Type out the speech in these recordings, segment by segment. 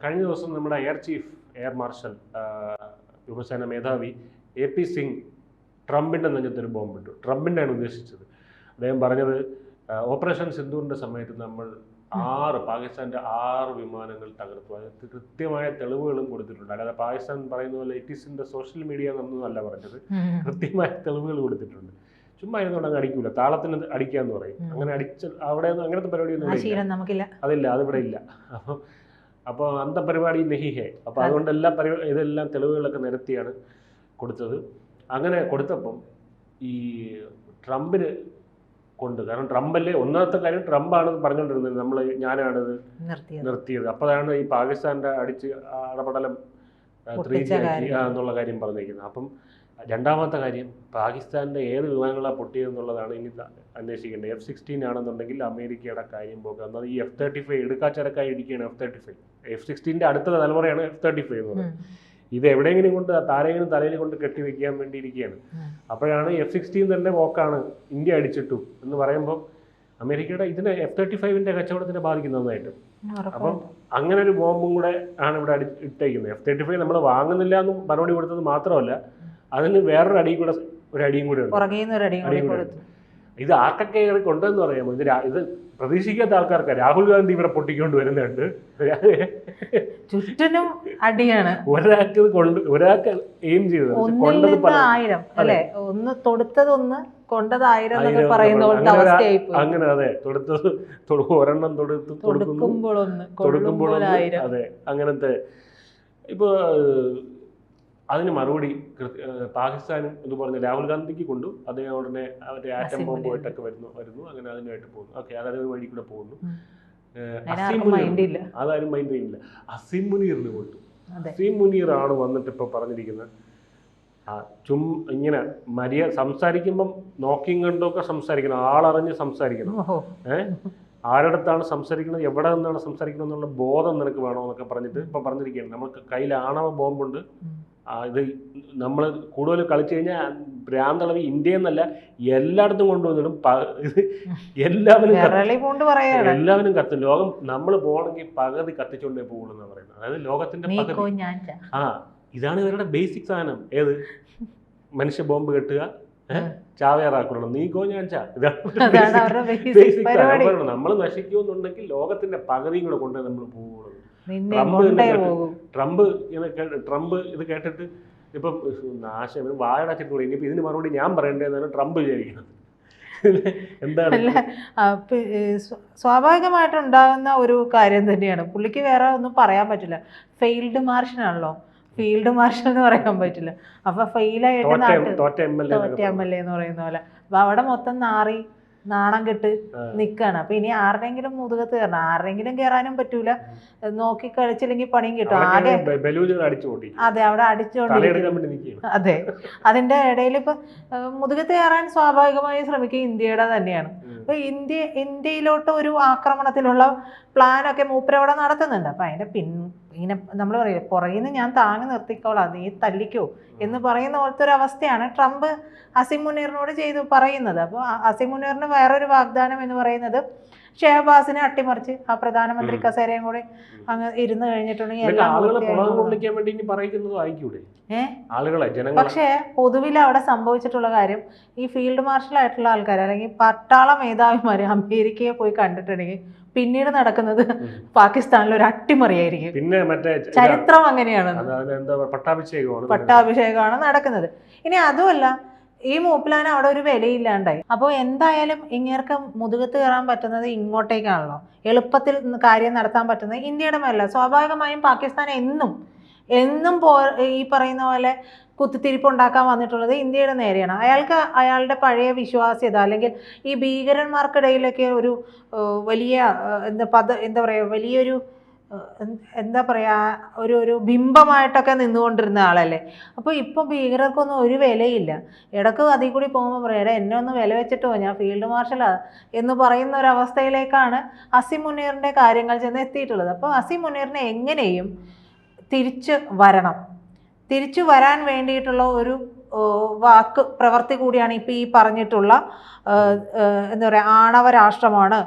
കഴിഞ്ഞ ദിവസം നമ്മുടെ എയർ മാർഷൽ വ്യോമസേന മേധാവി AP സിംഗ് ട്രംപിൻ്റെ നെഞ്ചത്തൊരു ബോംബിട്ടു. ട്രംപിൻ്റെയാണ് ഉദ്ദേശിച്ചത്. അദ്ദേഹം പറഞ്ഞത് ഓപ്പറേഷൻ സിന്ദൂറിൻ്റെ സമയത്ത് നമ്മൾ പാകിസ്ഥാൻ്റെ 6 വിമാനങ്ങൾ തകർത്തു. അത് കൃത്യമായ തെളിവുകളും കൊടുത്തിട്ടുണ്ട്. അല്ലാതെ പാകിസ്ഥാൻ പറയുന്ന പോലെ it is in the social media എന്നൊന്നുമല്ല പറഞ്ഞത്. കൃത്യമായ തെളിവുകൾ കൊടുത്തിട്ടുണ്ട്. ചുമ്മാ ഇരുന്നോണ്ട് അടിക്കൂല, താളത്തിന് അടിക്കാന്ന് പറയും. അങ്ങനെ അവിടെ അങ്ങനത്തെ പരിപാടിയൊന്നും അതില്ല, അതിവിടെ ഇല്ല. അപ്പോൾ അന്ത പരിപാടി നെഹിഹേ. അപ്പോൾ അതുകൊണ്ട് ഇതെല്ലാം തെളിവുകളൊക്കെ നിരത്തിയാണ് കൊടുത്തത്. അങ്ങനെ കൊടുത്തപ്പം ഈ ട്രംപിന് കാരണം ട്രംപല്ലേ ഒന്നാമത്തെ കാര്യം, ട്രംപാണ് പറഞ്ഞുകൊണ്ടിരുന്നത് ഞാനാണിത് നിർത്തിയത്. അപ്പോഴാണ് ഈ പാകിസ്ഥാന്റെ അടപടലം 3G എന്നുള്ള കാര്യം പറഞ്ഞിരിക്കുന്നത്. അപ്പം രണ്ടാമത്തെ കാര്യം, പാകിസ്ഥാന്റെ ഏത് വിമാനങ്ങളാണ് പൊട്ടിയതെന്നുള്ളതാണ് ഇനി അന്വേഷിക്കേണ്ടത്. F-16 ആണെന്നുണ്ടെങ്കിൽ അമേരിക്കയുടെ കാര്യം പോകുക. എന്നാൽ ഈ F-35 എടുക്കാച്ചരക്കായി ഇരിക്കുകയാണ്. F-16 അടുത്ത തലമുറയാണ് F-35 എന്ന് പറയുന്നത്. ഇത് എവിടെയെങ്കിലും കൊണ്ട് താരെങ്കിലും തലയിൽ കൊണ്ട് കെട്ടിവെക്കാൻ വേണ്ടി ഇരിക്കുകയാണ്. അപ്പോഴാണ് F-16 തന്നെ പോക്കാണ്, ഇന്ത്യ അടിച്ചിട്ടു എന്ന് പറയുമ്പോൾ അമേരിക്കയുടെ ഇതിനെ F-35 കച്ചവടത്തിനെ ബാധിക്കുന്നതായിട്ട്. അപ്പം അങ്ങനെ ഒരു ബോംബും കൂടെ ആണ് ഇവിടെ ഇട്ടേക്കുന്നത്. F-35 നമ്മൾ വാങ്ങുന്നില്ല എന്നും മറുപടി കൊടുത്തത് മാത്രമല്ല, അതിന് വേറൊരു അടിയും കൂടെ ഉണ്ട്. ഇത് ആർക്കൊക്കെ കൊണ്ടുവന്ന് പറയാമോ? ഇത് പ്രതീക്ഷിക്കാത്ത ആൾക്കാർക്ക്. രാഹുൽ ഗാന്ധി ഇവിടെ പൊട്ടിക്കൊണ്ട് വരുന്നുണ്ട്. ചുറ്റിനും അടിയാണ്. ഒരാൾക്ക് എയിം ചെയ്തത് കൊണ്ടത് 1000 അല്ലെ, ഒന്ന് തൊടുത്തത് 1 കൊണ്ടത് 1000 പറയുന്ന പോലത്തെ അവസ്ഥയായി. അങ്ങനെ അതെ, ഒരെണ്ണം കൊടുക്കുമ്പോൾ 1000. അതെ, അങ്ങനത്തെ. ഇപ്പൊ അതിന് മറുപടി പാകിസ്ഥാനും ഇത് പറഞ്ഞ രാഹുൽ ഗാന്ധിക്ക് കൊണ്ടു. അദ്ദേഹം ഉടനെ അവരുടെ ആറ്റം ബോംബുമായിട്ടൊക്കെ വരുന്നു. അങ്ങനെ അതിനായിട്ട് പോകുന്നു. ഓക്കെ, അതായത് വഴി കൂടെ പോകുന്നു. അതാരും മൈൻഡ് ചെയ്യില്ല. അസീം മുനീറിന് കൊണ്ടു. അസീം മുനീർ ആണ് വന്നിട്ട് ഇപ്പൊ പറഞ്ഞിരിക്കുന്നത്, ഇങ്ങനെ സംസാരിക്കുമ്പം നോക്കിയും കണ്ടൊക്കെ സംസാരിക്കണം, ആളറിഞ്ഞ് സംസാരിക്കണം. ആരടുത്താണ് സംസാരിക്കുന്നത്, എവിടെ നിന്നാണ് സംസാരിക്കുന്നത് എന്നുള്ള ബോധം നിനക്ക് വേണമെന്നൊക്കെ പറഞ്ഞിട്ട് ഇപ്പൊ പറഞ്ഞിരിക്കുകയാണ്. നമുക്ക് കയ്യിൽ ആണവ ബോംബുണ്ട്. ഇത് നമ്മൾ കൂടുതൽ കളിച്ചു കഴിഞ്ഞാൽ ഭ്രാന്തളവി ഇന്ത്യ എന്നല്ല എല്ലായിടത്തും കൊണ്ടുവന്നിടും. എല്ലാവരും കത്തും. ലോകം നമ്മൾ പോകണമെങ്കിൽ പകുതി കത്തിച്ചുകൊണ്ടേ പോകുള്ളൂ എന്നാണ് പറയുന്നത്. അതായത് ലോകത്തിന്റെ പകുതി. ഇതാണ് ഇവരുടെ ബേസിക് സാധനം. ഏത് മനുഷ്യ ബോംബ് കെട്ടുക, ചാവേറാക്കണം, നീക്കോ ഞാൻ നമ്മൾ നശിക്കുമെന്നുണ്ടെങ്കിൽ ലോകത്തിന്റെ പകുതിയും കൂടെ കൊണ്ടേ നമ്മൾ പോകുള്ളൂ. ട്രംപ് ഇത് കേട്ടിട്ട് ഇപ്പം നാശം വായടച്ചിട്ട് കൂടെ ഇനിയിപ്പോ ഇതിന് മറുപടി ഞാൻ പറയേണ്ടതെന്നാണ് ട്രംപ് വിചാരിക്കുന്നത്. എന്താണ് സ്വാഭാവികമായിട്ടുണ്ടാകുന്ന ഒരു കാര്യം തന്നെയാണ്. പുള്ളിക്ക് വേറെ ഒന്നും പറയാൻ പറ്റില്ല. ഫെയിൽഡ് മാർഷനാണല്ലോ, ഫീൽഡ് മാർഷൽ എന്ന് പറയാൻ പറ്റില്ല. അപ്പൊ ഫെയിലായിട്ട് തോറ്റ MLA എന്ന് പറയുന്ന പോലെ അപ്പൊ അവിടെ മൊത്തം നാണം കെട്ട് നിക്കാണ്. അപ്പൊ ഇനി ആരുടെങ്കിലും മുതുകത്ത് കയറണം, ആരുടെങ്കിലും കയറാനും പറ്റൂല. നോക്കി കളിച്ചില്ലെങ്കിൽ പണിയും കിട്ടും. അതെ, അവിടെ അടിച്ചുകൊണ്ടിരിക്കും. അതെ, അതിന്റെ ഇടയിൽ ഇപ്പൊ മുതുകത്ത് കയറാൻ സ്വാഭാവികമായി ശ്രമിക്കുക ഇന്ത്യയുടെ തന്നെയാണ്. അപ്പൊ ഇന്ത്യയിലോട്ട് ഒരു ആക്രമണത്തിനുള്ള പ്ലാനൊക്കെ മൂപ്പരവിടെ നടത്തുന്നുണ്ട്. അപ്പൊ അതിന്റെ ഇങ്ങനെ നമ്മൾ പറയില്ല, പുറകിൽ നിന്ന് ഞാൻ താങ്ങി നിർത്തിക്കോളാം, നീ തല്ലിക്കോ എന്ന് പറയുന്ന പോലത്തെ ഒരു അവസ്ഥയാണ് ട്രംപ് അസീം മുനീറിനോട് പറയുന്നത്. അപ്പോൾ അസീം മുനീറിന് വേറൊരു വാഗ്ദാനം എന്ന് പറയുന്നത് ഷെഹബാസിനെ അട്ടിമറിച്ച് ആ പ്രധാനമന്ത്രി കസേരയും കൂടി അങ്ങ് ഇരുന്ന് കഴിഞ്ഞിട്ടുണ്ടെങ്കിൽ പക്ഷേ പൊതുവിൽ അവിടെ സംഭവിച്ചിട്ടുള്ള കാര്യം, ഈ ഫീൽഡ് മാർഷൽ ആയിട്ടുള്ള ആൾക്കാർ അല്ലെങ്കിൽ പട്ടാള മേധാവിമാര് അമേരിക്കയെ പോയി കണ്ടിട്ടുണ്ടെങ്കിൽ പിന്നീട് നടക്കുന്നത് പാകിസ്ഥാനിൽ ഒരു അട്ടിമറിയായിരിക്കും. പിന്നെ മറ്റേ ചരിത്രം അങ്ങനെയാണ്, പട്ടാഭിഷേകമാണ് നടക്കുന്നത്. ഇനി അതുമല്ല, ഈ മൂപ്പിലാന് അവിടെ ഒരു വിലയില്ലാണ്ടായി. അപ്പോൾ എന്തായാലും ഇങ്ങേർക്ക് മുതുകത്ത് കയറാൻ പറ്റുന്നത് ഇങ്ങോട്ടേക്കാണല്ലോ, എളുപ്പത്തിൽ കാര്യം നടത്താൻ പറ്റുന്നത് ഇന്ത്യയുടെ മേലല്ല. സ്വാഭാവികമായും പാകിസ്ഥാൻ എന്നും ഈ പറയുന്ന പോലെ കുത്തിത്തിരിപ്പുണ്ടാക്കാൻ വന്നിട്ടുള്ളത് ഇന്ത്യയുടെ നേരെയാണ്. അയാളുടെ പഴയ വിശ്വാസ്യത അല്ലെങ്കിൽ ഈ ഭീകരന്മാർക്കിടയിലൊക്കെ ഒരു വലിയ വലിയൊരു ഒരു ബിംബമായിട്ടൊക്കെ നിന്നുകൊണ്ടിരുന്ന ആളല്ലേ. അപ്പോൾ ഇപ്പോൾ ഭീകരർക്കൊന്നും ഒരു വിലയില്ല. ഇടയ്ക്ക് അതിൽ കൂടി പോകുമ്പോൾ പറയാം, എന്നെ ഒന്ന് വില വെച്ചിട്ടോ, ഞാൻ ഫീൽഡ് മാർഷലാ എന്ന് പറയുന്ന ഒരവസ്ഥയിലേക്കാണ് അസീം മുനീറിൻ്റെ കാര്യങ്ങൾ ചെന്ന് എത്തിയിട്ടുള്ളത്. അപ്പോൾ അസീം മുനീറിനെ എങ്ങനെയും തിരിച്ചു വരാൻ വേണ്ടിയിട്ടുള്ള പ്രവൃത്തി കൂടിയാണ് ഇപ്പം ഈ പറഞ്ഞിട്ടുള്ള എന്താ പറയുക ആണവ രാഷ്ട്രമാണ്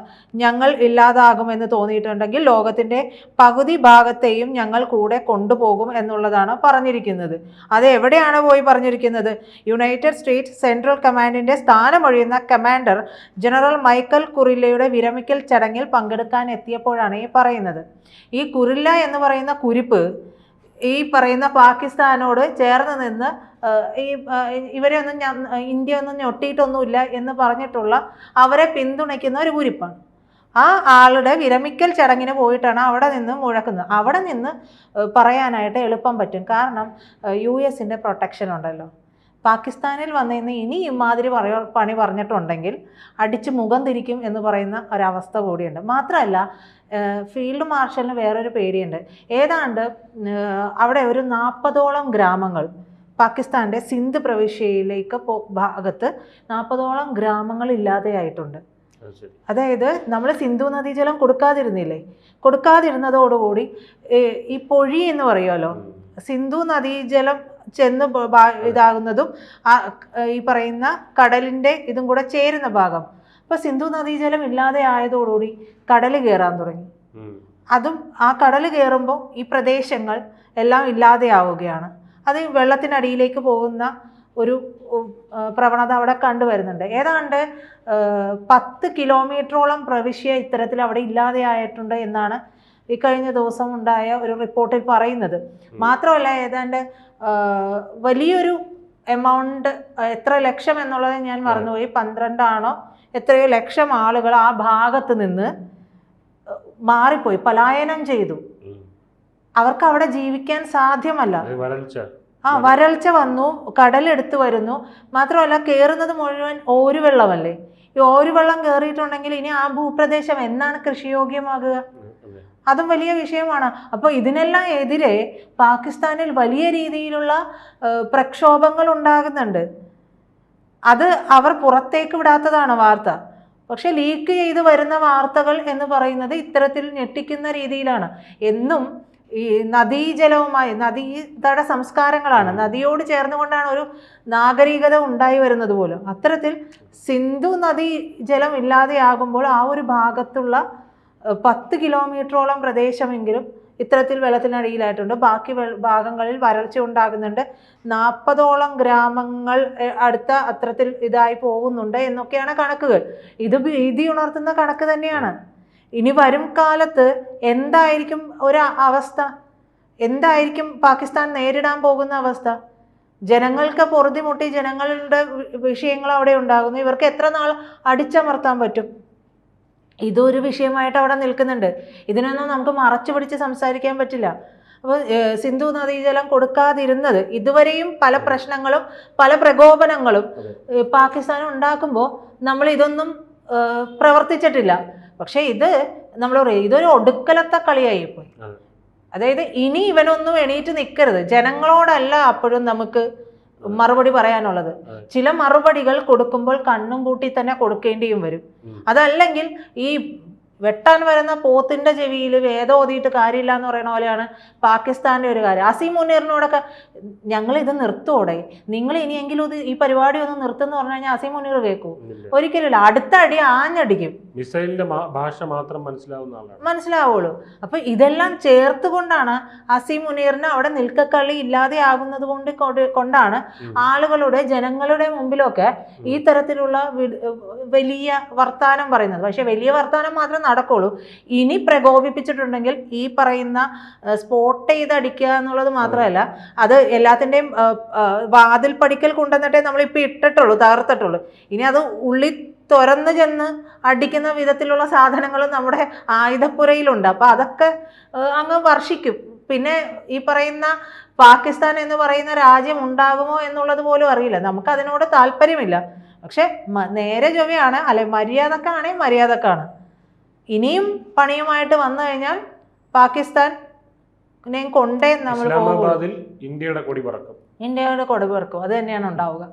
ഞങ്ങൾ ഇല്ലാതാകുമെന്ന് തോന്നിയിട്ടുണ്ടെങ്കിൽ ലോകത്തിൻ്റെ പകുതി ഭാഗത്തെയും ഞങ്ങൾ കൂടെ കൊണ്ടുപോകും എന്നുള്ളതാണ് പറഞ്ഞിരിക്കുന്നത്. അത് എവിടെയാണ് പോയി പറഞ്ഞിരിക്കുന്നത്? യുണൈറ്റഡ് സ്റ്റേറ്റ്സ് സെൻട്രൽ കമാൻഡിൻ്റെ സ്ഥാനമൊഴിയുന്ന കമാൻഡർ ജനറൽ മൈക്കൽ കുറില്ലയുടെ വിരമിക്കൽ ചടങ്ങിൽ പങ്കെടുക്കാൻ എത്തിയപ്പോഴാണ് ഈ പറയുന്നത്. ഈ കുറില്ല എന്ന് പറയുന്ന കുരിപ്പ് ഈ പറയുന്ന പാകിസ്ഥാനോട് ചേർന്ന് നിന്ന് ഇവരെ ഒന്നും ഇന്ത്യ ഒന്നും ഞൊട്ടിയിട്ടൊന്നുമില്ല എന്ന് പറഞ്ഞിട്ടുള്ള അവരെ പിന്തുണയ്ക്കുന്ന ഒരു കുരിപ്പാണ്. ആ ആളുടെ വിരമിക്കൽ ചടങ്ങിന് പോയിട്ടാണ് അവിടെ നിന്ന് മുഴക്കുന്നത്. അവിടെ നിന്ന് പറയാനായിട്ട് എളുപ്പം പറ്റും. കാരണം US-ൻ്റെ പ്രൊട്ടക്ഷൻ ഉണ്ടല്ലോ. പാകിസ്ഥാനിൽ വന്നിന്ന് ഇനി ഇമാതിരി പണി പറഞ്ഞിട്ടുണ്ടെങ്കിൽ അടിച്ച് മുഖം തിരിക്കും എന്ന് പറയുന്ന ഒരവസ്ഥ കൂടിയുണ്ട്. മാത്രമല്ല ഫീൽഡ് മാർഷലിന് വേറൊരു പേടിയുണ്ട്. ഏതാണ്ട് അവിടെ ഒരു 40ഓളം ഗ്രാമങ്ങൾ പാകിസ്ഥാൻ്റെ സിന്ധ് പ്രവിശ്യയിലേക്ക് ഭാഗത്ത് 40ഓളം ഗ്രാമങ്ങൾ ഇല്ലാതെയായിട്ടുണ്ട്. അതായത് നമ്മൾ സിന്ധു നദീജലം കൊടുക്കാതിരുന്നതോടുകൂടി ഈ പൊഴി എന്ന് പറയുമല്ലോ, സിന്ധു നദീജലം ചെന്ന് ഇതാകുന്നതും ഈ പറയുന്ന കടലിൻ്റെ ഇതും കൂടെ ചേരുന്ന ഭാഗം. അപ്പോൾ സിന്ധു നദീജലം ഇല്ലാതെ ആയതോടുകൂടി കടൽ കയറാൻ തുടങ്ങി. അതും ആ കടൽ കയറുമ്പോൾ ഈ പ്രദേശങ്ങൾ എല്ലാം ഇല്ലാതെയാവുകയാണ്. അത് വെള്ളത്തിനടിയിലേക്ക് പോകുന്ന ഒരു പ്രവണത അവിടെ കണ്ടുവരുന്നുണ്ട്. ഏതാണ്ട് 10 കിലോമീറ്ററോളം പ്രവിശ്യ ഇത്തരത്തിൽ അവിടെ ഇല്ലാതെയായിട്ടുണ്ട് എന്നാണ് ഈ കഴിഞ്ഞ ദിവസം ഉണ്ടായ ഒരു റിപ്പോർട്ടിൽ പറയുന്നത്. മാത്രമല്ല ഏതാണ്ട് വലിയൊരു എമൗണ്ട്, എത്ര ലക്ഷം എന്നുള്ളത് ഞാൻ മറന്നുപോയി, 12 ആണോ എത്രയോ ലക്ഷം ആളുകൾ ആ ഭാഗത്ത് നിന്ന് മാറിപ്പോയി, പലായനം ചെയ്തു. അവർക്ക് അവിടെ ജീവിക്കാൻ സാധ്യമല്ല. വരൾച്ച വന്നു, കടലെടുത്ത് വരുന്നു. മാത്രമല്ല കയറുന്നത് മുഴുവൻ ഓരുവെള്ളമല്ലേ. ഈ ഓരുവെള്ളം കയറിയിട്ടുണ്ടെങ്കിൽ ഇനി ആ ഭൂപ്രദേശം എന്നാണ് കൃഷിയോഗ്യമാകുക? അതും വലിയ വിഷയമാണ്. അപ്പോൾ ഇതിനെല്ലാം എതിരെ പാകിസ്ഥാനിൽ വലിയ രീതിയിലുള്ള പ്രക്ഷോഭങ്ങൾ ഉണ്ടാകുന്നുണ്ട്. അത് അവർ പുറത്തേക്ക് വിടാത്തതാണ് വാർത്ത. പക്ഷെ ലീക്ക് ചെയ്ത് വരുന്ന വാർത്തകൾ എന്ന് പറയുന്നത് ഇത്തരത്തിൽ ഞെട്ടിക്കുന്ന രീതിയിലാണ്. എന്നും ഈ നദീജലവുമായി, നദീതട സംസ്കാരങ്ങളാണ്, നദിയോട് ചേർന്നുകൊണ്ടാണ് ഒരു നാഗരികത ഉണ്ടായി വരുന്നത് പോലും. അത്തരത്തിൽ സിന്ധു നദീ ജലം ഇല്ലാതെയാകുമ്പോൾ ആ ഒരു ഭാഗത്തുള്ള 10 കിലോമീറ്ററോളം പ്രദേശമെങ്കിലും ഇത്തരത്തിൽ വെള്ളത്തിനടിയിലായിട്ടുണ്ട്. ബാക്കി ഭാഗങ്ങളിൽ വരൾച്ച ഉണ്ടാകുന്നുണ്ട്. 40ഓളം ഗ്രാമങ്ങൾ അടുത്ത അത്തരത്തിൽ ഇതായി പോകുന്നുണ്ട് എന്നൊക്കെയാണ് കണക്കുകൾ. ഇത് ഭീതി ഉണർത്തുന്ന കണക്ക് തന്നെയാണ്. ഇനി വരും കാലത്ത് എന്തായിരിക്കും ഒരു അവസ്ഥ? എന്തായിരിക്കും പാകിസ്ഥാൻ നേരിടാൻ പോകുന്ന അവസ്ഥ? ജനങ്ങൾക്ക് പൊറുതിമുട്ടി ജനങ്ങളുടെ വിഷയങ്ങൾ അവിടെ ഉണ്ടാകുന്നു. ഇവർക്ക് എത്ര നാൾ അടിച്ചമർത്താൻ പറ്റും? ഇതൊരു വിഷയമായിട്ട് അവിടെ നിൽക്കുന്നുണ്ട്. ഇതിനൊന്നും നമുക്ക് മറച്ചു പിടിച്ച് സംസാരിക്കാൻ പറ്റില്ല. അപ്പോൾ സിന്ധു നദീജലം കൊടുക്കാതിരുന്നത് ഇതുവരെയും പല പ്രശ്നങ്ങളും പല പ്രകോപനങ്ങളും പാകിസ്ഥാൻ ഉണ്ടാക്കുമ്പോൾ നമ്മൾ ഇതൊന്നും പ്രവർത്തിച്ചിട്ടില്ല. പക്ഷേ ഇത് നമ്മൾ പറയും ഇതൊരു ഒടുക്കലത്തെ കളിയായി പോയി. അതായത് ഇനി ഇവനൊന്നും എണീറ്റ് നിൽക്കരുത്. ജനങ്ങളോടല്ല അപ്പോഴും നമുക്ക് മറുപടി പറയാനുള്ളത്. ചില മറുപടികൾ കൊടുക്കുമ്പോൾ കണ്ണും കൂട്ടി തന്നെ കൊടുക്കേണ്ടിയും വരും. അതല്ലെങ്കിൽ ഈ വെട്ടാൻ വരുന്ന പോത്തിന്റെ ചെവിയിൽ വേദം ഓതിയിട്ട് കാര്യമില്ല എന്ന് പറയുന്ന പോലെയാണ് പാകിസ്ഥാൻ്റെ ഒരു കാര്യം. അസീം മുനീറിനോടൊക്കെ ഞങ്ങൾ ഇത് നിർത്തോടെ, നിങ്ങൾ ഇനിയെങ്കിലും ഇത് ഈ പരിപാടി ഒന്ന് നിർത്തുമെന്ന് പറഞ്ഞു കഴിഞ്ഞാൽ അസീം മുനീർ കേൾക്കൂ? ഒരിക്കലുമില്ല. അടുത്ത അടി ആഞ്ഞടിക്കും. മിസൈലിന്റെ ഭാഷ മാത്രം മനസ്സിലാവുള്ളൂ. അപ്പൊ ഇതെല്ലാം ചേർത്തുകൊണ്ടാണ് അസീം മുനീറിന് അവിടെ നിൽക്കക്കളി ഇല്ലാതെ ആകുന്നത് കൊണ്ടാണ് ആളുകളുടെ ജനങ്ങളുടെ മുമ്പിലൊക്കെ ഈ തരത്തിലുള്ള വലിയ വർത്താനം പറയുന്നത്. പക്ഷെ വലിയ വർത്താനം മാത്രം നടക്കുള്ളൂ. ഇനി പ്രകോപിപ്പിച്ചിട്ടുണ്ടെങ്കിൽ ഈ പറയുന്ന സ്പോട്ട് ചെയ്തടിക്കുക എന്നുള്ളത് മാത്രമല്ല, അത് എല്ലാത്തിൻ്റെയും വാതിൽ പടിക്കൽ കൊണ്ടുവന്നിട്ടേ നമ്മളിപ്പോൾ ഇട്ടിട്ടുള്ളൂ, തകർത്തിട്ടുള്ളൂ. ഇനി അത് ഉള്ളി തുറന്ന് ചെന്ന് അടിക്കുന്ന വിധത്തിലുള്ള സാധനങ്ങളും നമ്മുടെ ആയുധപ്പുരയിലുണ്ട്. അപ്പോൾ അതൊക്കെ അങ്ങ് വർഷിക്കും. പിന്നെ ഈ പറയുന്ന പാകിസ്ഥാൻ എന്ന് പറയുന്ന രാജ്യം ഉണ്ടാകുമോ എന്നുള്ളത് പോലും അറിയില്ല. നമുക്ക് അതിനോട് താല്പര്യമില്ല. പക്ഷെ നേരെ ചൊവ്വയാണ്, അല്ലെ മര്യാദക്കാണെങ്കിൽ മര്യാദക്കാണ്. ഇനിയും പണിയുമായിട്ട് വന്നു കഴിഞ്ഞാൽ പാകിസ്ഥാനെയും കൊണ്ടേ നമ്മൾ ഇന്ത്യയുടെ കൊടി പറക്കും. അത് തന്നെയാണ് ഉണ്ടാവുക.